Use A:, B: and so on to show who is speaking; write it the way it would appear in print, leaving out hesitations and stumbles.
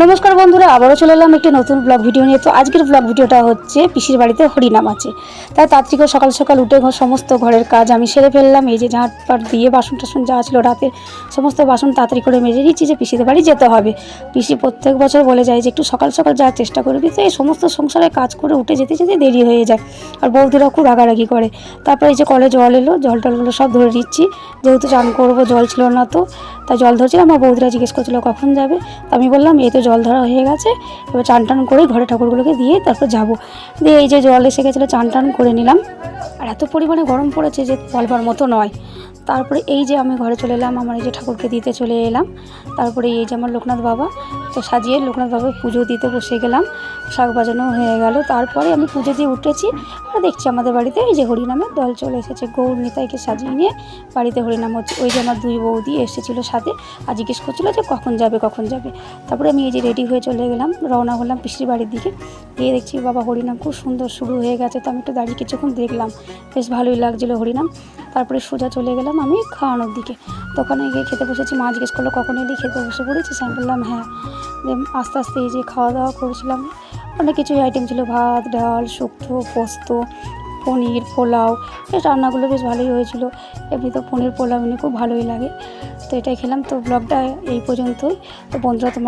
A: নমস্কার বন্ধুরা, আবারও চলে এলাম একটি নতুন ব্লগ ভিডিও নিয়ে। তো আজকের ব্লগ ভিডিওটা হচ্ছে পিসির বাড়িতে হরিনাম আছে, তাই তাড়াতাড়ি করে সকাল সকাল উঠে সমস্ত ঘরের কাজ আমি সেরে ফেললাম। এই যে ঝাঁটপাট দিয়ে বাসন টাসন যা ছিল রাতের সমস্ত বাসন তাড়াতাড়ি করে মেজে দিচ্ছি, যে পিসিদের বাড়ি যেতে হবে। পিসি প্রত্যেক বছর বলে যায় যে একটু সকাল সকাল যাওয়ার চেষ্টা করবি, তো এই সমস্ত সংসারে কাজ করে উঠে যেতে যেতে দেরি হয়ে যায়, আর বৌদিরা খুব রাগারাগি করে। তারপরে এই যে কলে জল এলো, জল টলগুলো সব ধরে নিচ্ছি, যেহেতু চান করবো, জল ছিল না, তো তাই জল ধরছিলাম। আমার বৌদিরা জিজ্ঞেস করছিল কখন যাবে, তো আমি বললাম এই তো জল ধরা হয়ে গেছে, এবার চান টান করে ঘরে ঠাকুরগুলোকে দিয়ে তারপর যাবো। দিয়ে এই যে জল এসে গেছিলো, চান টান করে নিলাম। আর এত পরিমাণে গরম পড়েছে যে বলবার মতো নয়। তারপরে এই যে আমি ঘরে চলে এলাম, আমার এই যে ঠাকুরকে দিতে চলে এলাম। তারপরে এই যে আমার লোকনাথ বাবা, তো সাজিয়ে লোকনাথ বাবার পুজো দিতে বসে গেলাম, শাক বাজানো হয়ে গেল। তারপরে আমি পুজো দিয়ে উঠেছি, আর দেখছি আমাদের বাড়িতে এই যে হরিনামের দল চলে এসেছে। গৌর নিতাইকে সাজিয়ে নিয়ে বাড়িতে হরিনাম হচ্ছে। ওই যে আমার দুই বৌদি এসেছিলো সাথে, আর জিজ্ঞেস করছিলো যে কখন যাবে কখন যাবে। তারপরে আমি এই যে রেডি হয়ে চলে গেলাম, রওনা হলাম পিসির বাড়ির দিকে। গিয়ে দেখছি বাবা হরিনাম খুব সুন্দর শুরু হয়ে গেছে, তো আমি একটু দাঁড়িয়ে কিছুক্ষণ দেখলাম, বেশ ভালোই লাগছিলো হরিনাম। তারপরে সোজা চলে গেলাম আমি খাওয়ানোর দিকে। দোকানে গিয়ে খেতে বসেছি। মা জিজ্ঞেস করলো কখন এলি, খেতে বসে পড়েছিস? আমি বললাম হ্যাঁ। আস্তে আস্তে এই যে খাওয়া দাওয়া করেছিলাম, অনেক কিছুই আইটেম ছিল, ভাত, ডাল, শুক্তো, পোস্ত, পনির, পোলাও। এই রান্নাগুলো বেশ ভালোই হয়েছিল। এমনি তো পনির পোলাও এমনি খুব ভালোই লাগে, তো এটাই খেলাম। তো ব্লগটা এই পর্যন্তই। তো বন্ধুরা, তোমার